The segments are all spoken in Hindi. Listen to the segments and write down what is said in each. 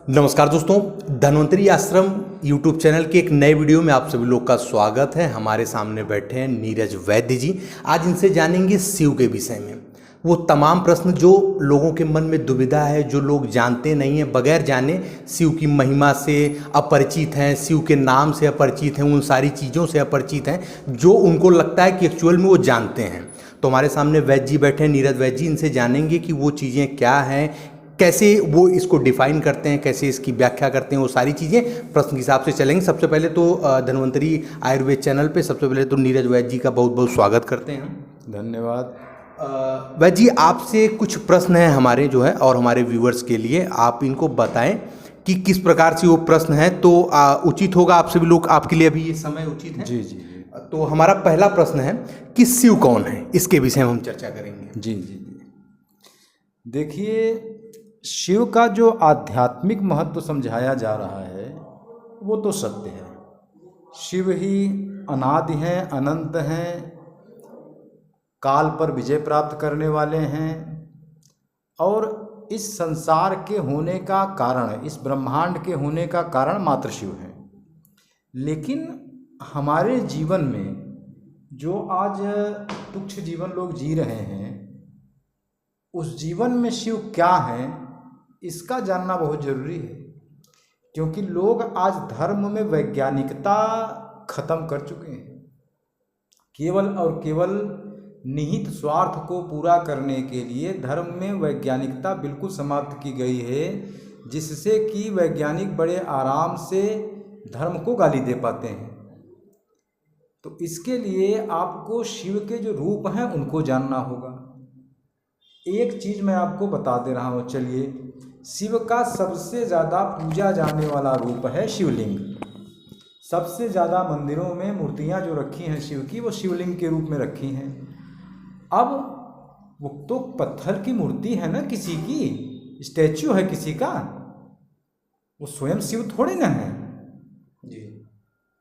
नमस्कार दोस्तों, धन्वंतरी आश्रम यूट्यूब चैनल के एक नए वीडियो में आप सभी लोग का स्वागत है। हमारे सामने बैठे हैं नीरज वैद्य जी। आज इनसे जानेंगे शिव के विषय में वो तमाम प्रश्न जो लोगों के मन में दुविधा है, जो लोग जानते नहीं हैं, बगैर जाने शिव की महिमा से अपरिचित हैं, शिव के नाम से अपरिचित हैं, उन सारी चीज़ों से अपरिचित हैं जो उनको लगता है कि एक्चुअल में वो जानते हैं। तो हमारे सामने वैद्य जी बैठे हैं, नीरज वैद्य जी। इनसे जानेंगे कि वो चीज़ें क्या हैं, कैसे वो इसको डिफाइन करते हैं, कैसे इसकी व्याख्या करते हैं, वो सारी चीज़ें प्रश्न के हिसाब से चलेंगे। सबसे पहले तो धन्वंतरी आयुर्वेद चैनल पे सबसे पहले तो नीरज वैद्य जी का बहुत बहुत स्वागत करते हैं हम। धन्यवाद। वैद्य जी, आपसे कुछ प्रश्न हैं हमारे जो है और हमारे व्यूअर्स के लिए, आप इनको बताएं कि किस प्रकार से वो प्रश्न है तो उचित होगा। आप सभी लोग, आपके लिए अभी ये समय उचित है? जी जी जी। तो हमारा पहला प्रश्न है कि शिव कौन है, इसके विषय में हम चर्चा करेंगे। जी जी जी। देखिए, शिव का जो आध्यात्मिक महत्व समझाया जा रहा है वो तो सत्य है। शिव ही अनादि हैं, अनंत हैं, काल पर विजय प्राप्त करने वाले हैं और इस संसार के होने का कारण, इस ब्रह्मांड के होने का कारण मात्र शिव है। लेकिन हमारे जीवन में जो आज तुच्छ जीवन लोग जी रहे हैं, उस जीवन में शिव क्या है इसका जानना बहुत जरूरी है। क्योंकि लोग आज धर्म में वैज्ञानिकता खत्म कर चुके हैं। केवल और केवल निहित स्वार्थ को पूरा करने के लिए धर्म में वैज्ञानिकता बिल्कुल समाप्त की गई है, जिससे कि वैज्ञानिक बड़े आराम से धर्म को गाली दे पाते हैं। तो इसके लिए आपको शिव के जो रूप हैं उनको जानना होगा। एक चीज़ मैं आपको बता दे रहा हूँ, चलिए। शिव का सबसे ज़्यादा पूजा जाने वाला रूप है शिवलिंग। सबसे ज़्यादा मंदिरों में मूर्तियाँ जो रखी हैं शिव की, वो शिवलिंग के रूप में रखी हैं। अब वो तो पत्थर की मूर्ति है ना, किसी की स्टैच्यू है किसी का, वो स्वयं शिव थोड़े ना है जी।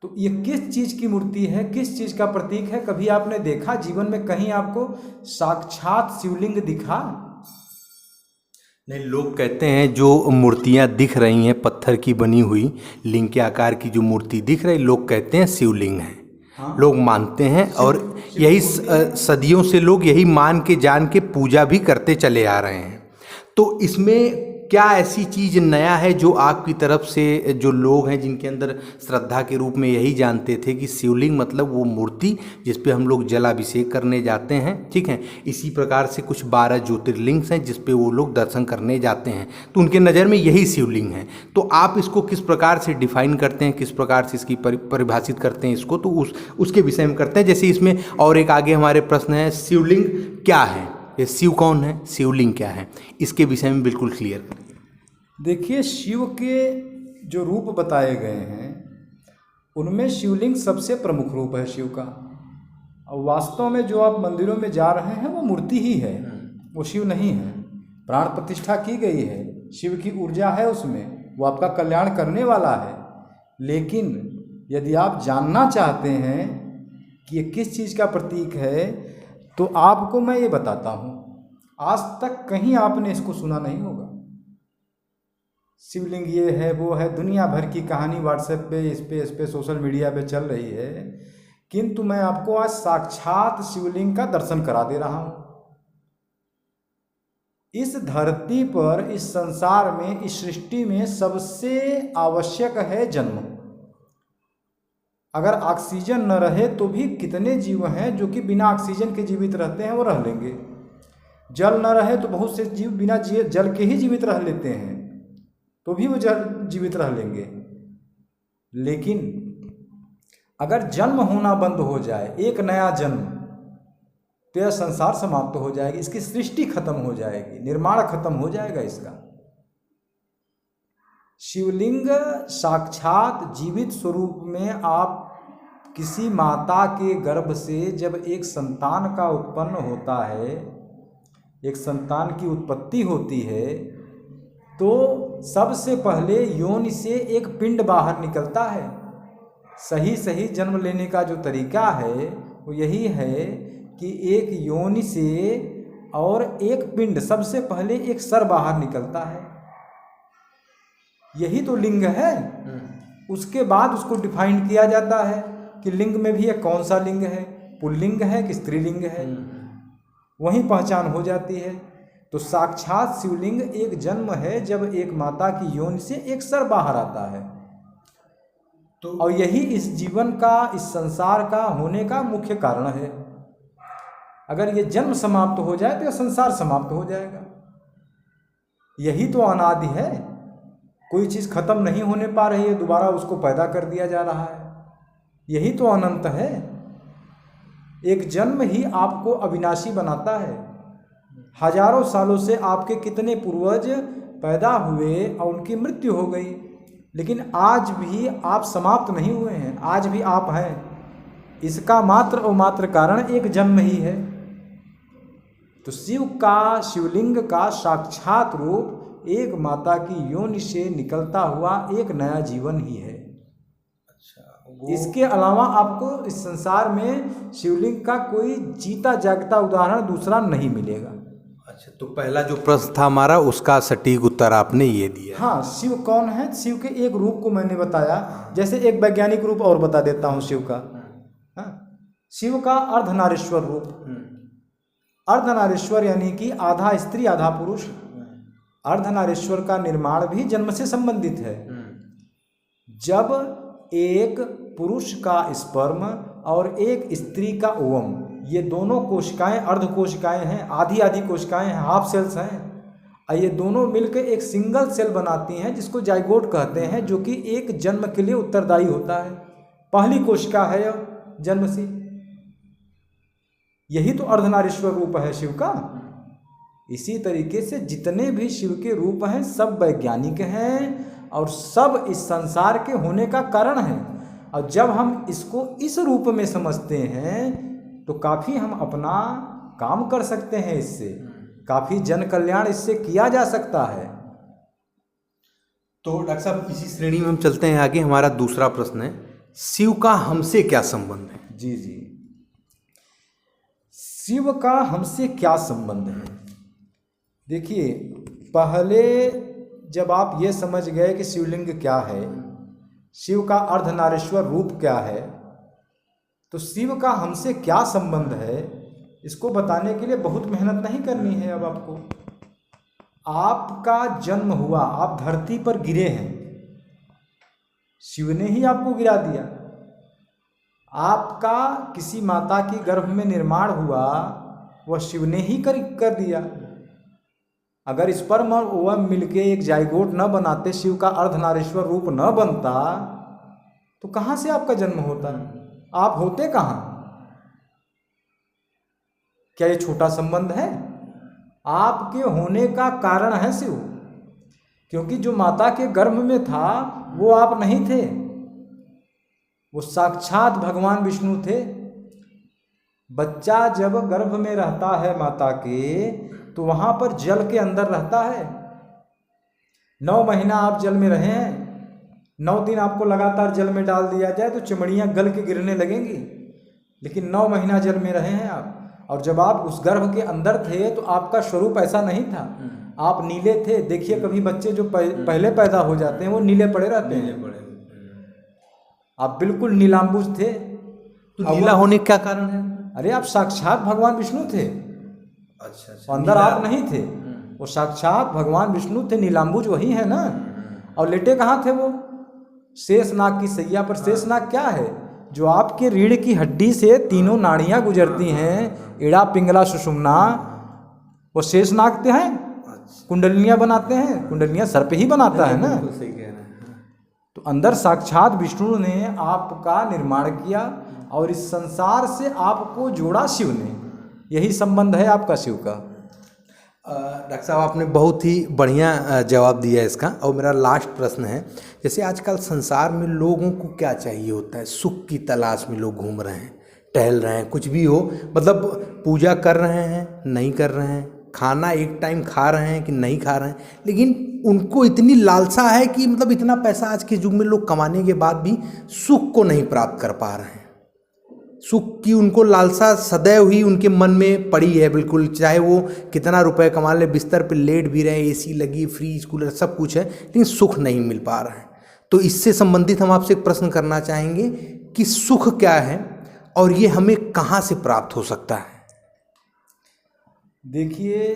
तो ये किस चीज़ की मूर्ति है, किस चीज़ का प्रतीक है? कभी आपने देखा जीवन में कहीं आपको साक्षात शिवलिंग दिखा? नहीं, लोग कहते हैं जो मूर्तियां दिख रही हैं पत्थर की बनी हुई, लिंग के आकार की जो मूर्ति दिख रही, लोग कहते हैं शिवलिंग है। हाँ? लोग मानते हैं और यही सदियों से लोग यही मान के जान के पूजा भी करते चले आ रहे हैं। तो इसमें क्या ऐसी चीज़ नया है जो आपकी तरफ से, जो लोग हैं जिनके अंदर श्रद्धा के रूप में यही जानते थे कि शिवलिंग मतलब वो मूर्ति जिस पे हम लोग जलाभिषेक करने जाते हैं, ठीक है? इसी प्रकार से कुछ 12 ज्योतिर्लिंग हैं जिस पे वो लोग दर्शन करने जाते हैं, तो उनके नज़र में यही शिवलिंग है। तो आप इसको किस प्रकार से डिफाइन करते हैं, किस प्रकार से इसकी परिभाषित करते हैं इसको, तो उसके विषय में करते हैं। जैसे इसमें और एक आगे हमारे प्रश्न है, शिवलिंग क्या है, ये शिव कौन है, शिवलिंग क्या है, इसके विषय में बिल्कुल क्लियर करिए। देखिए, शिव के जो रूप बताए गए हैं उनमें शिवलिंग सबसे प्रमुख रूप है शिव का। और वास्तव में जो आप मंदिरों में जा रहे हैं वो मूर्ति ही है, वो शिव नहीं है। प्राण प्रतिष्ठा की गई है, शिव की ऊर्जा है उसमें, वो आपका कल्याण करने वाला है। लेकिन यदि आप जानना चाहते हैं कि ये किस चीज़ का प्रतीक है, तो आपको मैं ये बताता हूँ। आज तक कहीं आपने इसको सुना नहीं होगा। शिवलिंग ये है वो है, दुनिया भर की कहानी व्हाट्सएप पे इस पे सोशल मीडिया पे चल रही है, किंतु मैं आपको आज साक्षात शिवलिंग का दर्शन करा दे रहा हूँ। इस धरती पर, इस संसार में, इस सृष्टि में सबसे आवश्यक है जन्म। अगर ऑक्सीजन न रहे तो भी कितने जीव हैं जो कि बिना ऑक्सीजन के जीवित रहते हैं, वो रह लेंगे। जल न रहे तो बहुत से जीव बिना जल के ही जीवित रह लेते हैं, तो भी वो जीवित रह लेंगे। लेकिन अगर जन्म होना बंद हो जाए, एक नया जन्म, तो यह संसार समाप्त हो जाएगी, इसकी सृष्टि खत्म हो जाएगी, निर्माण खत्म हो जाएगा इसका। शिवलिंग साक्षात जीवित स्वरूप में, आप किसी माता के गर्भ से जब एक संतान का उत्पन्न होता है, एक संतान की उत्पत्ति होती है, तो सबसे पहले योनि से एक पिंड बाहर निकलता है। सही जन्म लेने का जो तरीका है वो यही है कि एक योनि से और एक पिंड, सबसे पहले एक सर बाहर निकलता है। यही तो लिंग है। उसके बाद उसको डिफाइन किया जाता है कि लिंग में भी यह कौन सा लिंग है, पुल्लिंग है कि स्त्रीलिंग है, वहीं पहचान हो जाती है। तो साक्षात शिवलिंग एक जन्म है जब एक माता की योनि से एक सर बाहर आता है। तो और यही इस जीवन का, इस संसार का होने का मुख्य कारण है। अगर ये जन्म समाप्त हो जाए तो यह संसार समाप्त हो जाएगा। यही तो अनादि है। कोई चीज़ खत्म नहीं होने पा रही है, दोबारा उसको पैदा कर दिया जा रहा है। यही तो अनंत है। एक जन्म ही आपको अविनाशी बनाता है। हजारों सालों से आपके कितने पूर्वज पैदा हुए और उनकी मृत्यु हो गई, लेकिन आज भी आप समाप्त नहीं हुए हैं, आज भी आप हैं। इसका मात्र और मात्र कारण एक जन्म ही है। तो शिव का, शिवलिंग का साक्षात रूप एक माता की योनि से निकलता हुआ एक नया जीवन ही है। इसके अलावा आपको इस संसार में शिवलिंग का कोई जीता जागता उदाहरण दूसरा नहीं मिलेगा। अच्छा, तो पहला जो प्रश्न था हमारा, उसका सटीक उत्तर आपने ये दिया। हाँ, शिव कौन है? शिव के एक रूप को मैंने बताया। जैसे एक वैज्ञानिक रूप और बता देता हूँ शिव का। हाँ, शिव का अर्धनारीश्वर रूप। अर्धनारीश्वर यानी कि आधा स्त्री आधा पुरुष। अर्धनारीश्वर का निर्माण भी जन्म से संबंधित है। जब एक पुरुष का स्पर्म और एक स्त्री का ओवम, ये दोनों कोशिकाएं अर्ध कोशिकाएं हैं, आधी आधी कोशिकाएं हैं, हाफ सेल्स हैं, और ये दोनों मिलकर एक सिंगल सेल बनाती हैं जिसको जाइगोट कहते हैं, जो कि एक जन्म के लिए उत्तरदायी होता है। पहली कोशिका है यह जन्म से। यही तो अर्धनारीश्वर रूप है शिव का। इसी तरीके से जितने भी शिव के रूप हैं सब वैज्ञानिक हैं और सब इस संसार के होने का कारण है। और जब हम इसको इस रूप में समझते हैं तो काफ़ी हम अपना काम कर सकते हैं, इससे काफ़ी जन कल्याण इससे किया जा सकता है। तो डॉक्टर साहब, इसी श्रेणी में हम चलते हैं आगे। हमारा दूसरा प्रश्न है, शिव का हमसे क्या संबंध है? जी जी, शिव का हमसे क्या संबंध है? देखिए, पहले जब आप ये समझ गए कि शिवलिंग क्या है, शिव का अर्धनारीश्वर रूप क्या है, तो शिव का हमसे क्या संबंध है, इसको बताने के लिए बहुत मेहनत नहीं करनी है। अब आपको, आपका जन्म हुआ, आप धरती पर गिरे हैं, शिव ने ही आपको गिरा दिया। आपका किसी माता की गर्भ में निर्माण हुआ, वह शिव ने ही कर दिया। अगर स्पर्म और ओवम मिलके एक जाइगोट न बनाते, शिव का अर्धनारीश्वर रूप न बनता, तो कहाँ से आपका जन्म होता? आप होते कहाँ? क्या ये छोटा संबंध है? आपके होने का कारण है शिव, क्योंकि जो माता के गर्भ में था वो आप नहीं थे, वो साक्षात भगवान विष्णु थे। बच्चा जब गर्भ में रहता है माता के, तो वहाँ पर जल के अंदर रहता है। 9 महीना आप जल में रहे हैं, 9 दिन आपको लगातार जल में डाल दिया जाए तो चिमड़ियाँ गल के गिरने लगेंगी, लेकिन 9 महीना जल में रहे हैं आप। और जब आप उस गर्भ के अंदर थे तो आपका स्वरूप ऐसा नहीं था, आप नीले थे। देखिए, कभी बच्चे जो पहले पैदा हो जाते हैं वो नीले पड़े रहते हैं, आप बिल्कुल नीलांबुज थे। तो नीला होने का कारण है? अरे, आप साक्षात भगवान विष्णु थे। अच्छा, अंदर आप नहीं थे, वो साक्षात भगवान विष्णु थे। नीलांबुज वही है ना। और लेटे कहाँ थे वो? शेषनाग की सैया पर। शेषनाग क्या है? जो आपके रीढ़ की हड्डी से तीनों नाड़ियाँ गुजरती हैं, इड़ा पिंगला सुषुम्ना, वो शेषनाग हैं। कुंडलियाँ बनाते हैं, कुंडलियाँ सर पे ही बनाता है ना। तो अंदर साक्षात विष्णु ने आपका निर्माण किया और इस संसार से आपको जोड़ा शिव ने। यही संबंध है आपका शिव का। डॉक्टर साहब, आपने बहुत ही बढ़िया जवाब दिया इसका। और मेरा लास्ट प्रश्न है, जैसे आजकल संसार में लोगों को क्या चाहिए होता है? सुख की तलाश में लोग घूम रहे हैं, टहल रहे हैं, कुछ भी हो, मतलब पूजा कर रहे हैं, नहीं कर रहे हैं, खाना एक टाइम खा रहे हैं कि नहीं खा रहे हैं, लेकिन उनको इतनी लालसा है कि मतलब इतना पैसा आज के युग में लोग कमाने के बाद भी सुख को नहीं प्राप्त कर पा रहे हैं। सुख की उनको लालसा सदैव ही उनके मन में पड़ी है बिल्कुल, चाहे वो कितना रुपए कमा ले, बिस्तर पे लेट भी रहे, एसी लगी, फ्रिज कूलर सब कुछ है, लेकिन सुख नहीं मिल पा रहा है। तो इससे संबंधित हम आपसे एक प्रश्न करना चाहेंगे कि सुख क्या है और ये हमें कहाँ से प्राप्त हो सकता है? देखिए,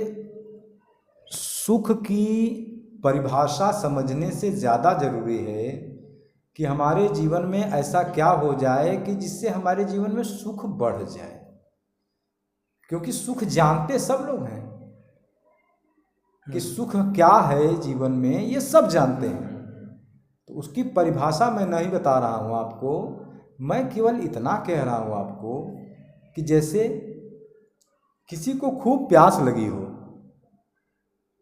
सुख की परिभाषा समझने से ज़्यादा ज़रूरी है कि हमारे जीवन में ऐसा क्या हो जाए कि जिससे हमारे जीवन में सुख बढ़ जाए, क्योंकि सुख जानते सब लोग हैं कि सुख क्या है जीवन में, ये सब जानते हैं। तो उसकी परिभाषा मैं नहीं बता रहा हूँ आपको, मैं केवल इतना कह रहा हूँ आपको कि जैसे किसी को खूब प्यास लगी हो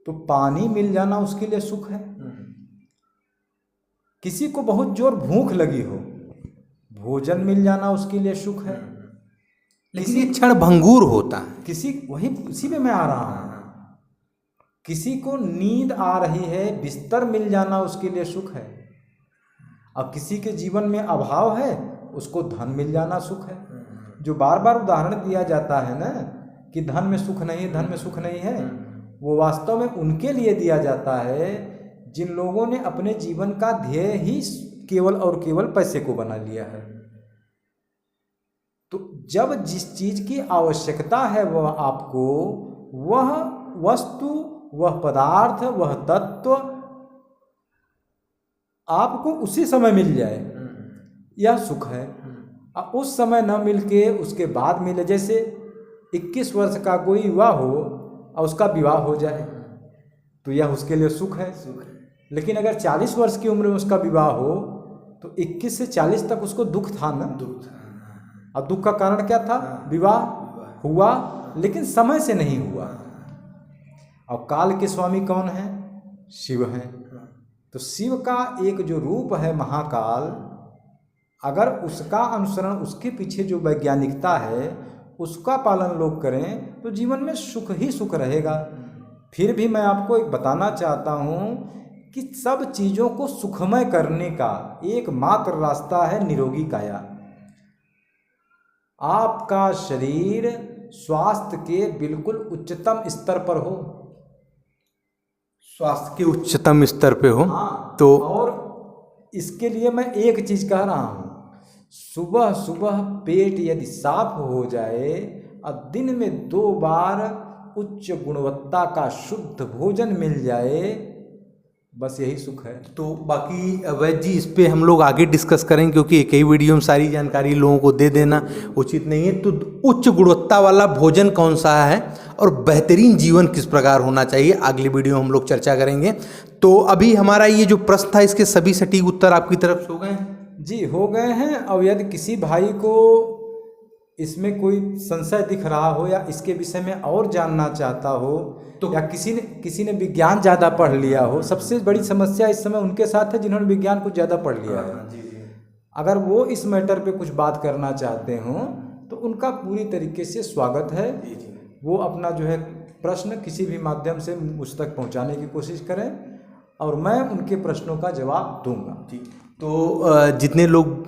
तो पानी मिल जाना उसके लिए सुख है। किसी को बहुत जोर भूख लगी हो, भोजन मिल जाना उसके लिए सुख है। लेकिन ये क्षण भंगुर होता है। उसी पे मैं आ रहा हूँ। किसी को नींद आ रही है, बिस्तर मिल जाना उसके लिए सुख है। अब किसी के जीवन में अभाव है, उसको धन मिल जाना सुख है। जो बार बार उदाहरण दिया जाता है ना कि धन में सुख नहीं है, धन में सुख नहीं है, वो वास्तव में उनके लिए दिया जाता है जिन लोगों ने अपने जीवन का ध्येय ही केवल और केवल पैसे को बना लिया है। तो जब जिस चीज की आवश्यकता है वह आपको, वह वस्तु, वह पदार्थ, वह तत्व आपको उसी समय मिल जाए, यह सुख है। अब उस समय न मिलके उसके बाद मिले, जैसे 21 वर्ष का कोई युवा हो और उसका विवाह हो जाए तो यह उसके लिए सुख है। लेकिन अगर 40 वर्ष की उम्र में उसका विवाह हो तो 21 से 40 तक उसको दुख था ना। और दुख का कारण क्या था? विवाह हुआ लेकिन समय से नहीं हुआ। और काल के स्वामी कौन है? शिव हैं। तो शिव का एक जो रूप है महाकाल, अगर उसका अनुसरण, उसके पीछे जो वैज्ञानिकता है उसका पालन लोग करें तो जीवन में सुख ही सुख रहेगा। फिर भी मैं आपको एक बताना चाहता हूँ कि सब चीज़ों को सुखमय करने का एकमात्र रास्ता है निरोगी काया। आपका शरीर स्वास्थ्य के बिल्कुल उच्चतम स्तर पर हो, स्वास्थ्य के उच्चतम स्तर पे हो। हाँ, तो और इसके लिए मैं एक चीज कह रहा हूँ, सुबह सुबह पेट यदि साफ हो जाए और दिन में 2 बार उच्च गुणवत्ता का शुद्ध भोजन मिल जाए, बस यही सुख है। तो बाकी वैद्य जी इस पे हम लोग आगे डिस्कस करें, क्योंकि एक ही वीडियो में सारी जानकारी लोगों को दे देना उचित नहीं है। तो उच्च गुणवत्ता वाला भोजन कौन सा है और बेहतरीन जीवन किस प्रकार होना चाहिए, अगली वीडियो हम लोग चर्चा करेंगे। तो अभी हमारा ये जो प्रश्न था, इसके सभी सटीक उत्तर आपकी तरफ से हो गए हैं? जी, हो गए हैं। और यदि किसी भाई को इसमें कोई संशय दिख रहा हो या इसके विषय में और जानना चाहता हो तो, या किसी ने विज्ञान ज़्यादा पढ़ लिया हो, सबसे बड़ी समस्या इस समय उनके साथ है जिन्होंने विज्ञान कुछ ज़्यादा पढ़ लिया है। अगर वो इस मैटर पे कुछ बात करना चाहते हों तो उनका पूरी तरीके से स्वागत है। वो अपना जो है प्रश्न किसी भी माध्यम से मुझ तक पहुंचाने की कोशिश करें और मैं उनके प्रश्नों का जवाब दूंगा। तो जितने लोग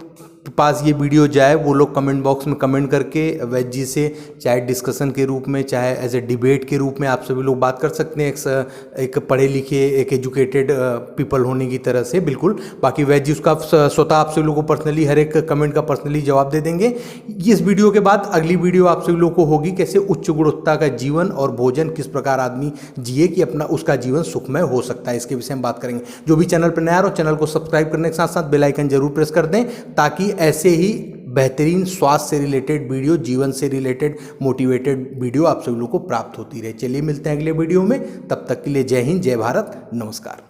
के पास ये वीडियो जाए वो लोग कमेंट बॉक्स में कमेंट करके वैद्य जी से चाहे डिस्कशन के रूप में, चाहे एज ए डिबेट के रूप में आप सभी लोग बात कर सकते हैं, एक पढ़े लिखे, एक एजुकेटेड पीपल होने की तरह से। बिल्कुल, बाकी वैद्य जी उसका स्वतः आप सभी लोगों को पर्सनली हर एक कमेंट का पर्सनली जवाब दे देंगे। इस वीडियो के बाद अगली वीडियो आप सभी लोगों को होगी कैसे उच्च गुणवत्ता का जीवन और भोजन किस प्रकार आदमी जिए कि अपना उसका जीवन सुखमय हो सकता है, इसके विषय में बात करेंगे। जो भी चैनल पर नया हो चैनल को सब्सक्राइब करने के साथ साथ बेल आइकन जरूर प्रेस कर दें, ताकि ऐसे ही बेहतरीन स्वास्थ्य से रिलेटेड वीडियो, जीवन से रिलेटेड मोटिवेटेड वीडियो आप सभी लोगों को प्राप्त होती रहे। चलिए मिलते हैं अगले वीडियो में, तब तक के लिए जय हिंद, जय भारत, नमस्कार।